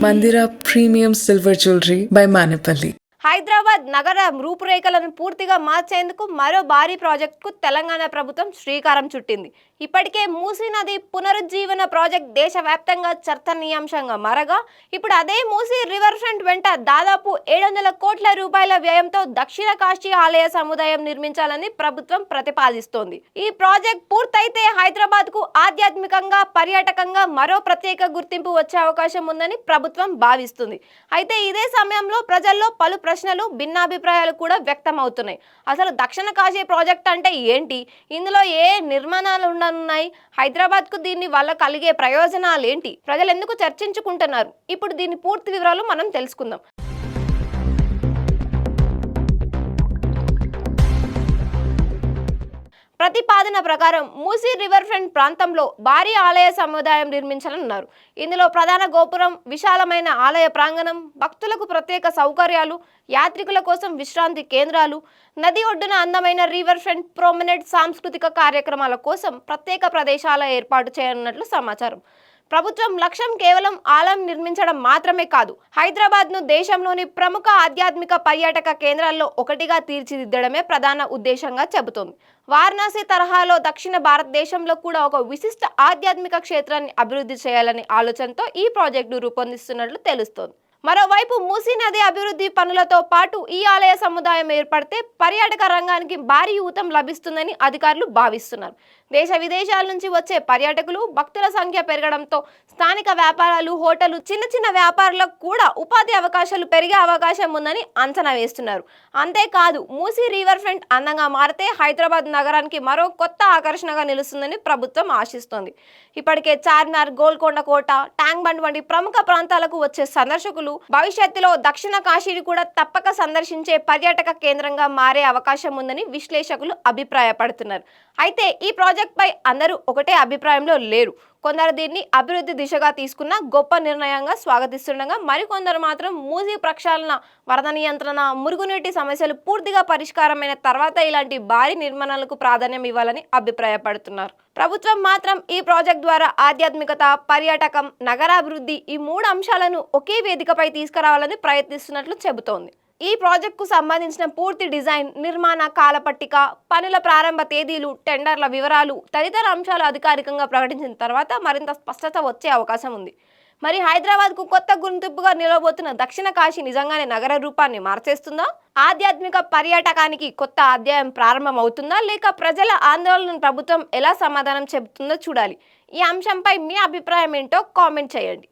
Mandira Premium Silver Jewelry by Manipali. Hyderabad నగర రూపురేఖలను పూర్తిగా మార్చేందుకు మరో భారీ ప్రాజెక్టుకు తెలంగాణ ప్రభుత్వం శ్రీకారం చుట్టింది. ఇప్పటికే మూసీ నది పునరుజ్జీవన ప్రాజెక్ట్ దేశవ్యాప్తంగా చర్చనీయాంశంగా మారగా ఇప్పుడు అదే మూసీ రివర్ ఫ్రంట్ వెంట దాదాపు 700 కోట్ల రూపాయల వ్యయంతో దక్షిణ కాశీ ఆలయ సముదాయం నిర్మించాలని ప్రభుత్వం ప్రతిపాదిస్తోంది. ఈ ప్రాజెక్ట్ పూర్తయితే హైదరాబాద్ కు ఆధ్యాత్మికంగా పర్యాటకంగా మరో ప్రత్యేక గుర్తింపు వచ్చే అవకాశం ఉందని ప్రభుత్వం భావిస్తుంది. అయితే ఇదే సమయంలో ప్రజల్లో పలు ప్రశ్నలు భిన్నాభిప్రాయాలు కూడా వ్యక్తం అవుతున్నాయి. అసలు దక్షిణ కాశీ ప్రాజెక్ట్ అంటే ఏంటి? ఇందులో ఏ నిర్మాణాలు ఉండనున్నాయి? హైదరాబాద్ కు దీని వల్ల కలిగే ప్రయోజనాలు ఏంటి? ప్రజలు ఎందుకు చర్చించుకుంటున్నారు? ఇప్పుడు దీని పూర్తి వివరాలు మనం తెలుసుకుందాం. ప్రతిపాదన ప్రకారం మూసీ రివర్ ఫ్రంట్ ప్రాంతంలో భారీ ఆలయ సముదాయం నిర్మించాలన్నారు. ఇందులో ప్రధాన గోపురం, విశాలమైన ఆలయ ప్రాంగణం, భక్తులకు ప్రత్యేక సౌకర్యాలు, యాత్రికుల కోసం విశ్రాంతి కేంద్రాలు, నది ఒడ్డున అందమైన రివర్ ఫ్రంట్ ప్రొమెనేడ్, సాంస్కృతిక కార్యక్రమాల కోసం ప్రత్యేక ప్రదేశాల ఏర్పాటు చేయనున్నట్లు సమాచారం. ప్రభుత్వం లక్ష్యం కేవలం ఆలయం నిర్మించడం మాత్రమే కాదు, హైదరాబాద్ను దేశంలోని ప్రముఖ ఆధ్యాత్మిక పర్యాటక కేంద్రాల్లో ఒకటిగా తీర్చిదిద్దడమే ప్రధాన ఉద్దేశంగా చెబుతోంది. వారణాసి తరహాలో దక్షిణ భారతదేశంలో కూడా ఒక విశిష్ట ఆధ్యాత్మిక క్షేత్రాన్ని అభివృద్ధి చేయాలనే ఆలోచనతో ఈ ప్రాజెక్టు రూపొందిస్తున్నట్లు తెలుస్తోంది. మరోవైపు మూసీ నది అభివృద్ధి పనులతో పాటు ఈ ఆలయ సముదాయం ఏర్పడితే పర్యాటక రంగానికి భారీ ఊతం లభిస్తుందని అధికారులు భావిస్తున్నారు. దేశ విదేశాల నుంచి వచ్చే పర్యాటకులు, భక్తుల సంఖ్య పెరగడంతో స్థానిక వ్యాపారాలు, హోటళ్లు, చిన్న చిన్న వ్యాపారులకు కూడా ఉపాధి అవకాశాలు పెరిగే అవకాశం ఉందని అంచనా వేస్తున్నారు. అంతేకాదు, మూసీ రివర్ ఫ్రంట్ అందంగా మారితే హైదరాబాద్ నగరానికి మరో కొత్త ఆకర్షణగా నిలుస్తుందని ప్రభుత్వం ఆశిస్తోంది. ఇప్పటికే చార్మినార్, గోల్కొండ కోట, ట్యాంక్ బండ్ వంటి ప్రముఖ ప్రాంతాలకు వచ్చే సందర్శకులు భవిష్యత్తులో దక్షిణ కాశీని కూడా తప్పక సందర్శించే పర్యాటక కేంద్రంగా మారే అవకాశం ఉందని విశ్లేషకులు అభిప్రాయపడుతున్నారు. అయితే ఈ ప్రాజెక్ట్ పై అందరూ ఒకటే అభిప్రాయంలో లేరు. కొందరు దీన్ని అభివృద్ధి దిశగా తీసుకున్న గొప్ప నిర్ణయంగా స్వాగతిస్తుండగా, మరికొందరు మాత్రం మూసీ ప్రక్షాళన, వరద నియంత్రణ, మురుగునీటి సమస్యలు పూర్తిగా పరిష్కారమైన తర్వాత ఇలాంటి భారీ నిర్మాణాలకు ప్రాధాన్యం ఇవ్వాలని అభిప్రాయపడుతున్నారు. ప్రభుత్వం మాత్రం ఈ ప్రాజెక్ట్ ద్వారా ఆధ్యాత్మికత, పర్యాటకం, నగరాభివృద్ధి ఈ 3 అంశాలను ఒకే వేదికపై తీసుకురావాలని ప్రయత్నిస్తున్నట్లు చెబుతోంది. ఈ ప్రాజెక్టుకు సంబంధించిన పూర్తి డిజైన్, నిర్మాణ కాలపట్టిక, పనుల ప్రారంభ తేదీలు, టెండర్ల వివరాలు తదితర అంశాలు అధికారికంగా ప్రకటించిన తర్వాత మరింత స్పష్టత వచ్చే అవకాశం ఉంది. మరి హైదరాబాద్కు కొత్త గుర్తింపుగా నిలవబోతున్న దక్షిణ కాశీ నిజంగానే నగర రూపాన్ని మార్చేస్తుందా? ఆధ్యాత్మిక పర్యాటకానికి కొత్త అధ్యాయం ప్రారంభం అవుతుందా? లేక ప్రజల ఆందోళనను ప్రభుత్వం ఎలా సమాధానం చెబుతుందో చూడాలి. ఈ అంశంపై మీ అభిప్రాయం ఏంటో కామెంట్ చేయండి.